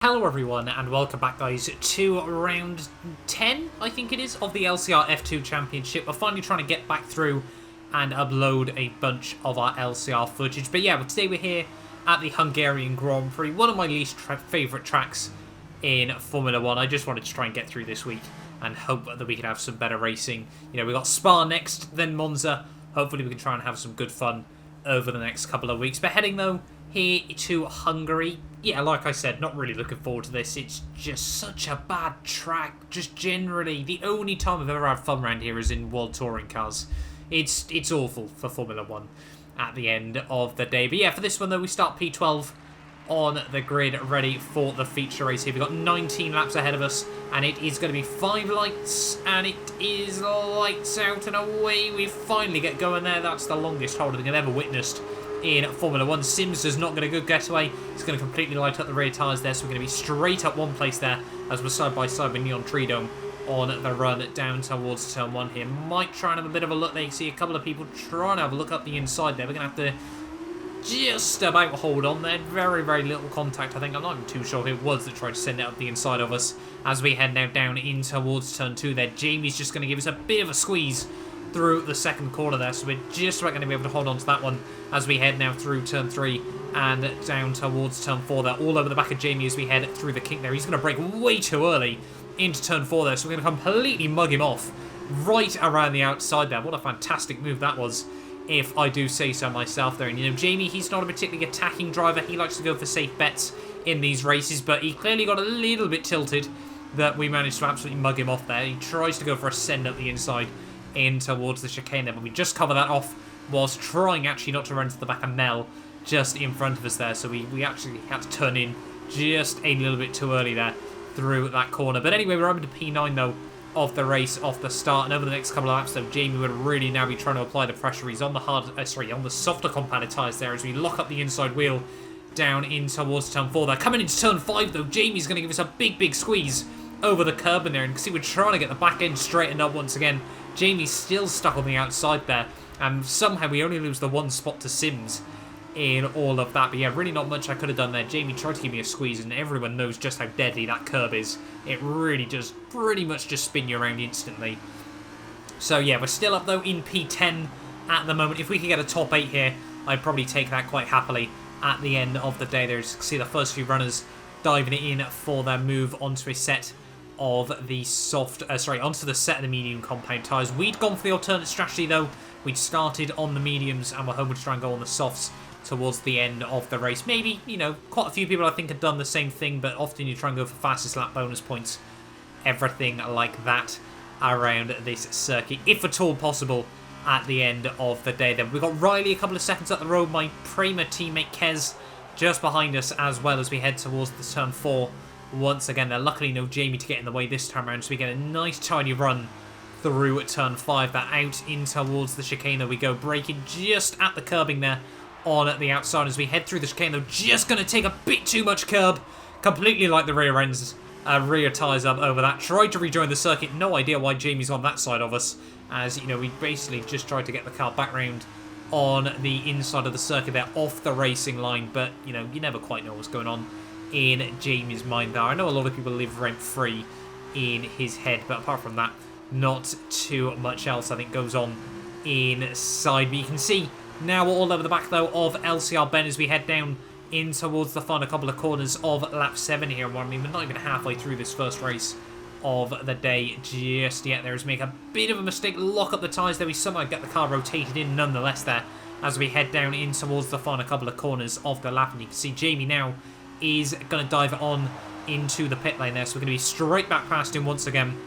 Hello everyone and welcome back guys to round 10 I think it is of the LCR F2 Championship. We're finally trying to get back through and upload a bunch of our LCR footage. But yeah, today we're here at the Hungarian Grand Prix, one of my least favourite tracks in Formula 1. I just wanted to try and get through this week and hope that we can have some better racing. You know, we got Spa next, then Monza. Hopefully we can try and have some good fun over the next couple of weeks. But heading though here to Hungary, yeah, like I said, not really looking forward to this. It's just such a bad track. Just generally, the only time I've ever had fun around here is in World Touring cars. It's awful for Formula 1 at the end of the day. But yeah, for this one though, we start P12 on the grid, ready for the feature race here. We've got 19 laps ahead of us, and it is going to be 5 lights, and it is lights out, and away we finally get going there. That's the longest hold I think I've ever witnessed in Formula 1. Sims does not get a good getaway. It's going to completely light up the rear tyres there, so we're going to be straight up one place there as we're side by side with Neon Tridome on the run down towards turn 1 here. Might try and have a bit of a look there. You see a couple of people trying to have a look up the inside there. We're going to have to just about hold on there. Very, very little contact, I think. I'm not even too sure who it was that tried to send it up the inside of us as we head now down in towards turn 2 there. Jamie's just going to give us a bit of a squeeze through the second corner there, so we're just about going to be able to hold on to that one as we head now through turn 3 and down towards turn 4 there, all over the back of Jamie as we head through the kink there. He's going to brake way too early into turn 4 there, so we're going to completely mug him off right around the outside there. What a fantastic move that was, if I do say so myself there. And you know, Jamie, he's not a particularly attacking driver. He likes to go for safe bets in these races, but he clearly got a little bit tilted that we managed to absolutely mug him off there. He tries to go for a send up the inside in towards the chicane there, but we just cover that off whilst trying actually not to run to the back of Mel just in front of us there, so we actually had to turn in just a little bit too early there through that corner. But anyway, we're up into P9 though of the race off the start, and over the next couple of laps though, Jamie would really now be trying to apply the pressure. He's on the on the softer compounded tyres there as we lock up the inside wheel down in towards turn 4 there. Coming into turn 5 though, Jamie's going to give us a big squeeze over the curb in there, and you can see we're trying to get the back end straightened up once again. Jamie's still stuck on the outside there, and somehow we only lose the one spot to Sims in all of that. But yeah, really not much I could have done there. Jamie tried to give me a squeeze, and everyone knows just how deadly that curb is. It really does pretty much just spin you around instantly. So yeah, we're still up though in P10 at the moment. If we could get a top 8 here, I'd probably take that quite happily at the end of the day. There's, you can see the first few runners diving it in for their move onto a set of the onto the set of the medium compound tyres. We'd gone for the alternate strategy though. We'd started on the mediums and we're hoping to try and go on the softs towards the end of the race. Maybe, you know, quite a few people I think have done the same thing, but often you try and go for fastest lap bonus points, everything like that around this circuit, if at all possible at the end of the day. Then we've got Riley a couple of seconds up the road, my Prima teammate Kez just behind us as well as we head towards the turn 4 once again. There luckily no Jamie to get in the way this time around, so we get a nice tiny run through turn 5 that out in towards the chicane. There we go, braking just at the curbing there on the outside as we head through the chicane though. Just going to take a bit too much curb, completely like the rear ends, rear tyres up over that. Tried to rejoin the circuit, no idea why Jamie's on that side of us, as you know, we basically just tried to get the car back round on the inside of the circuit there, off the racing line. But you know, you never quite know what's going on in Jamie's mind there. I know a lot of people live rent-free in his head, but apart from that, not too much else I think goes on inside. But you can see now we're all over the back though of LCR Ben as we head down in towards the final couple of corners of lap 7 here. I mean, we're not even halfway through this first race of the day just yet. There is make a bit of a mistake, lock up the tyres there. We somehow get the car rotated in nonetheless there as we head down in towards the final couple of corners of the lap. And you can see Jamie now is going to dive on into the pit lane there, so we're going to be straight back past him once again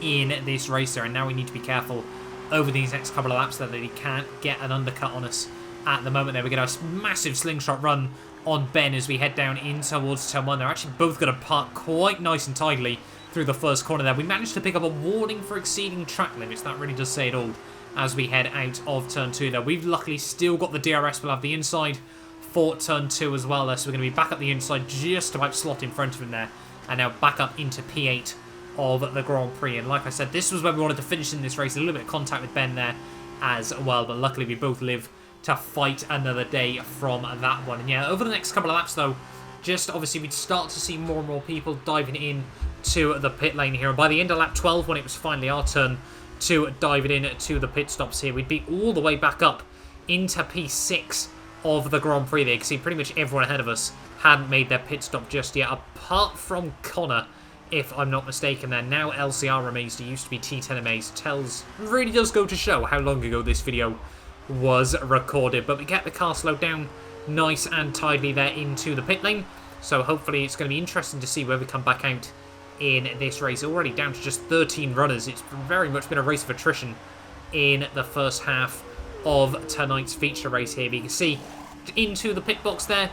in this race there. And now we need to be careful over these next couple of laps that he can't get an undercut on us at the moment there. We get a massive slingshot run on Ben as we head down in towards turn 1. They're actually both going to park quite nice and tidily through the first corner there. We managed to pick up a warning for exceeding track limits. That really does say it all as we head out of turn 2 there. We've luckily still got the DRS. We'll have the inside for turn 2 as well there, so we're going to be back up the inside, just about slot in front of him there, and now back up into P8 of the Grand Prix. And like I said, this was where we wanted to finish in this race. A little bit of contact with Ben there as well, but luckily we both live to fight another day from that one. And yeah, over the next couple of laps though, just obviously we'd start to see more and more people diving in to the pit lane here. And by the end of lap 12, when it was finally our turn to dive it in to the pit stops here, we'd be all the way back up into P6 of the Grand Prix there. You can see pretty much everyone ahead of us hadn't made their pit stop just yet, apart from Connor, if I'm not mistaken there. Now LCR remains to used to be T10 Amaze. Really does go to show how long ago this video was recorded. But we get the car slowed down nice and tidily there into the pit lane. So hopefully it's going to be interesting to see where we come back out in this race. Already down to just 13 runners. It's very much been a race of attrition in the first half of tonight's feature race here. But you can see into the pit box there.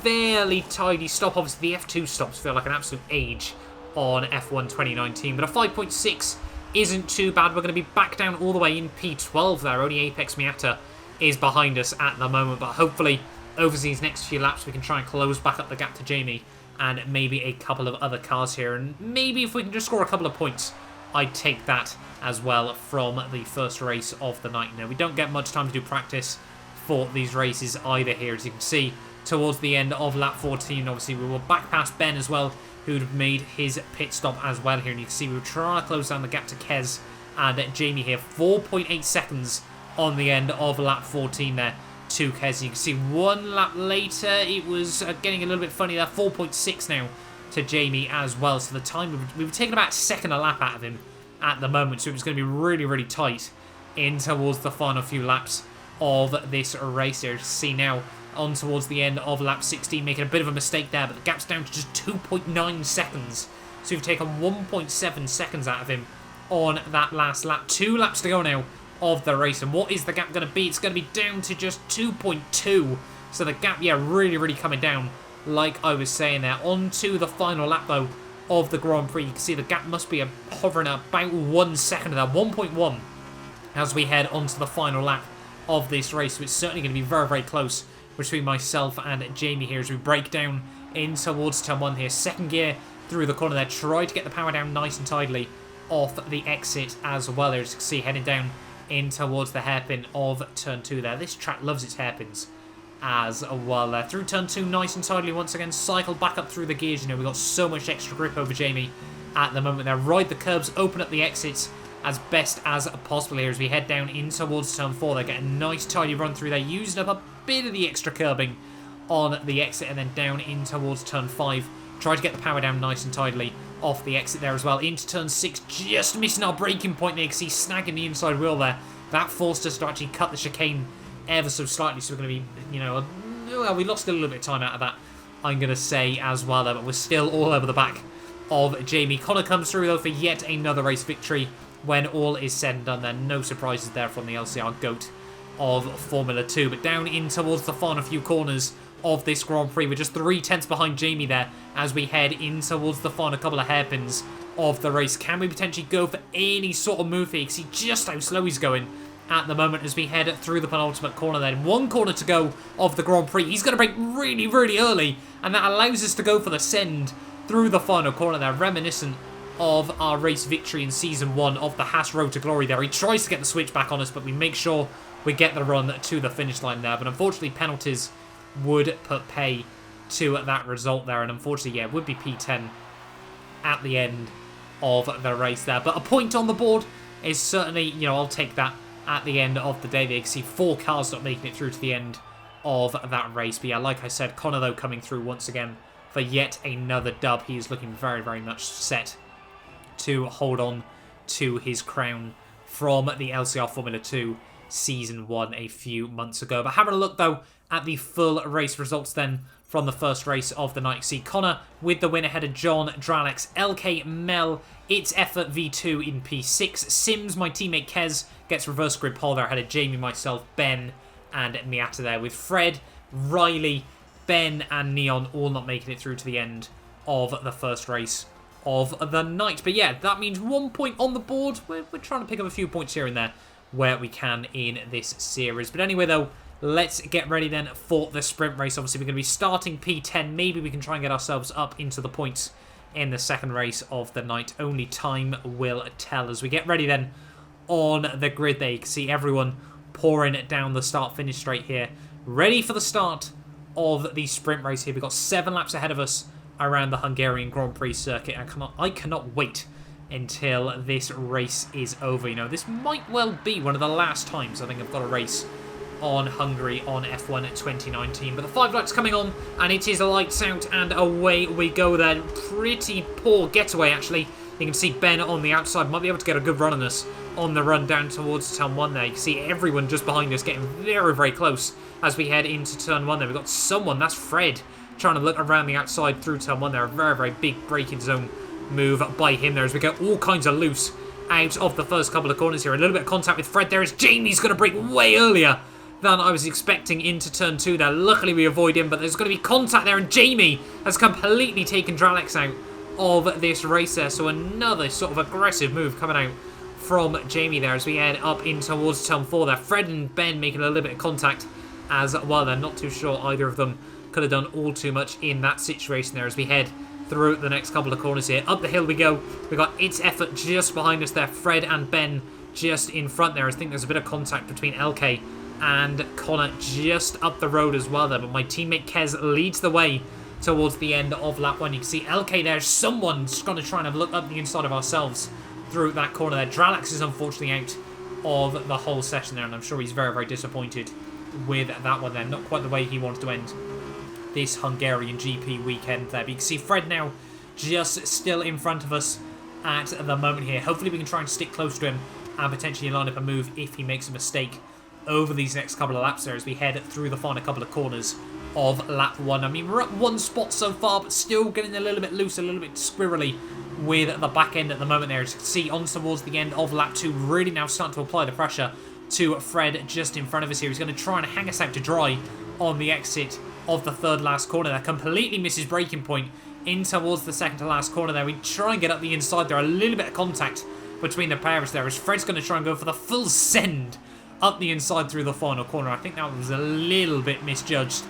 Fairly tidy stop. Obviously the F2 stops feel like an absolute age on F1 2019. But a 5.6 isn't too bad. We're going to be back down all the way in P12 there. Only Apex Miata is behind us at the moment. But hopefully over these next few laps we can try and close back up the gap to Jamie and maybe a couple of other cars here. And maybe if we can just score a couple of points, I'd take that as well from the first race of the night. Now, we don't get much time to do practice for these races either here. As you can see, towards the end of lap 14, obviously, we were back past Ben as well, who'd made his pit stop as well here. And you can see we were trying to close down the gap to Kez and Jamie here. 4.8 seconds on the end of lap 14 there to Kez. You can see one lap later, it was getting a little bit funny there. 4.6 now to Jamie as well. So the time, we were taking about a second a lap out of him at the moment. So it was going to be really, really tight in towards the final few laps of this race here. To see now on towards the end of lap 16, making a bit of a mistake there, but the gap's down to just 2.9 seconds. So we've taken 1.7 seconds out of him on that last lap. 2 laps to go now of the race. And what is the gap going to be? It's going to be down to just 2.2. So the gap, yeah, really, really coming down, like I was saying there. On to the final lap, though, of the Grand Prix. You can see the gap must be hovering at about 1 second of that, 1.1, as we head onto the final lap of this race. So it's certainly going to be very, very close between myself and Jamie here as we break down in towards turn 1 here. Second gear through the corner there. Try to get the power down nice and tidily off the exit as well. As you can see, heading down in towards the hairpin of turn 2 there. This track loves its hairpins as well there. Through turn 2 nice and tidily once again. Cycle back up through the gears. You know, we've got so much extra grip over Jamie at the moment there. Ride the curbs, open up the exits as best as possible here as we head down in towards turn 4. They get a nice tidy run through there, using up a bit of the extra curbing on the exit, and then down in towards turn 5. Try to get the power down nice and tidily off the exit there as well. Into turn 6, just missing our braking point there. You can see snagging the inside wheel there. That forced us to actually cut the chicane ever so slightly, so we're going to be, you know, well, we lost a little bit of time out of that, I'm going to say as well there, but we're still all over the back of Jamie. Connor comes through though for yet another race victory when all is said and done there. No surprises there from the LCR GOAT of Formula 2. But down in towards the final few corners of this Grand Prix, we're just 3/10 behind Jamie there as we head in towards the final couple of hairpins of the race. Can we potentially go for any sort of move here? You can see just how slow he's going at the moment as we head through the penultimate corner then. 1 corner to go of the Grand Prix. He's going to brake really, really early, and that allows us to go for the send through the final corner there. Reminiscent of our race victory in Season 1 of the Haas Road to Glory there. He tries to get the switch back on us, but we make sure we get the run to the finish line there. But unfortunately, penalties would put pay to that result there. And unfortunately, yeah, it would be P10 at the end of the race there. But a point on the board is certainly, you know, I'll take that at the end of the day. There you can see 4 cars not making it through to the end of that race. But yeah, like I said, Connor, though, coming through once again for yet another dub. He is looking very, very much set to hold on to his crown from the LCR Formula 2 Season 1 a few months ago. But having a look, though, at the full race results then from the first race of the night. See Connor with the win ahead of John, Dralex, LK, Mel, It's Effort V2 in P6. Sims, my teammate Kez, gets reverse grid pole there ahead of Jamie, myself, Ben, and Miata there, with Fred, Riley, Ben, and Neon all not making it through to the end of the first race of the night. But yeah, that means 1 point on the board. We're trying to pick up a few points here and there where we can in this series. But anyway, though, let's get ready then for the sprint race. Obviously, we're going to be starting P10. Maybe we can try and get ourselves up into the points in the second race of the night. Only time will tell. As we get ready then on the grid there, you can see everyone pouring down the start-finish straight here, ready for the start of the sprint race here. We've got 7 laps ahead of us around the Hungarian Grand Prix circuit. And I cannot wait until this race is over. You know, this might well be one of the last times I think I've got a race on Hungary on F1 2019. But the 5 lights coming on, and it is lights out, and away we go then. Pretty poor getaway, actually. You can see Ben on the outside. Might be able to get a good run on us on the run down towards turn 1 there. You can see everyone just behind us getting very, very close as we head into turn 1 there. We've got someone, that's Fred, trying to look around the outside through turn 1 there. A very, very big braking zone move by him there as we get all kinds of loose out of the first couple of corners here. A little bit of contact with Fred there as Jamie's going to brake way earlier than I was expecting into turn 2 there. Luckily we avoid him, but there's going to be contact there, and Jamie has completely taken Dralex out of this race there. So another sort of aggressive move coming out from Jamie there as we head up in towards turn 4 there. Fred and Ben making a little bit of contact as well. They're not too sure either of them could have done all too much in that situation there as we head through the next couple of corners here. Up the hill we go. We've got It's Effort just behind us there. Fred and Ben just in front there. I think there's a bit of contact between LK and Connor just up the road as well there. But my teammate Kez leads the way towards the end of lap 1. You can see LK there. Someone's going to try and have a look up the inside of ourselves through that corner there. Dralex is unfortunately out of the whole session there, and I'm sure he's very, very disappointed with that one there. Not quite the way he wanted to end this Hungarian GP weekend there. But you can see Fred now just still in front of us at the moment here. Hopefully we can try and stick close to him and potentially line up a move if he makes a mistake over these next couple of laps there as we head through the final couple of corners of lap 1. I mean, we're at 1 spot so far, but still getting a little bit loose, a little bit squirrely with the back end at the moment there. As you can see, on towards the end of lap 2, really now starting to apply the pressure to Fred just in front of us here. He's going to try and hang us out to dry on the exit of the 3rd last corner there. Completely misses braking point in towards the 2nd to last corner there. We try and get up the inside there. A little bit of contact between the pair of us there as Fred's going to try and go for the full send up the inside through the final corner. I think that was a little bit misjudged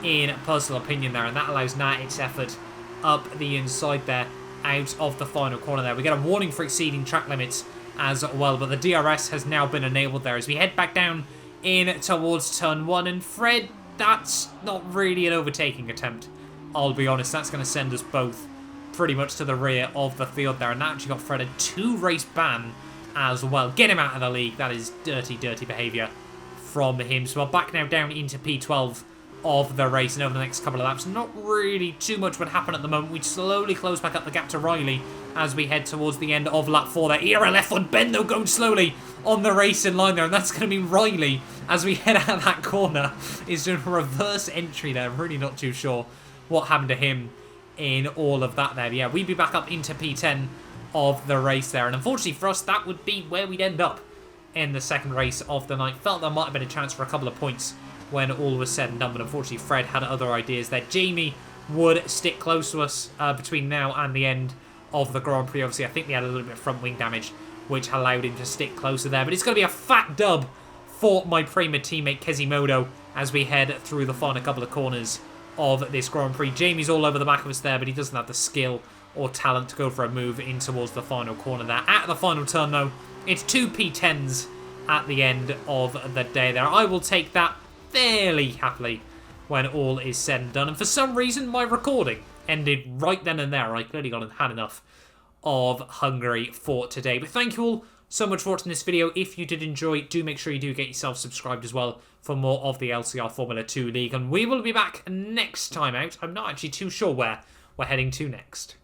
in personal opinion there, and that allows Nat its effort up the inside there out of the final corner there. We get a warning for exceeding track limits as well, but the DRS has now been enabled there as we head back down in towards turn 1, and Fred, that's not really an overtaking attempt, I'll be honest. That's going to send us both pretty much to the rear of the field there, and that actually got Fred a 2-race ban as well. Get him out of the league. That is dirty, dirty behaviour from him. So we're back now down into P12 of the race, and over the next couple of laps, not really too much would happen at the moment. We'd slowly close back up the gap to Riley as we head towards the end of lap 4 there. IRL F1 Ben though going slowly on the racing line there, and that's going to be Riley as we head out of that corner. Is doing a reverse entry there. I'm really not too sure what happened to him in all of that there. But yeah, we'd be back up into P10 of the race there, and unfortunately for us, that would be where we'd end up in the 2nd race of the night. Felt there might have been a chance for a couple of points when all was said and done, but unfortunately Fred had other ideas there. Jamie would stick close to us between now and the end of the Grand Prix. Obviously, I think we had a little bit of front wing damage, which allowed him to stick closer there. But it's going to be a fat dub for my Prima teammate Kezimoto as we head through the final couple of corners of this Grand Prix. Jamie's all over the back of us there, but he doesn't have the skill or talent to go for a move in towards the final corner there. At the final turn, though, it's 2 P10s at the end of the day there. I will take that fairly happily when all is said and done. And for some reason, my recording ended right then and there. I clearly had enough of Hungary for today. But thank you all so much for watching this video. If you did enjoy, do make sure you do get yourself subscribed as well for more of the LCR Formula 2 League. And we will be back next time out. I'm not actually too sure where we're heading to next.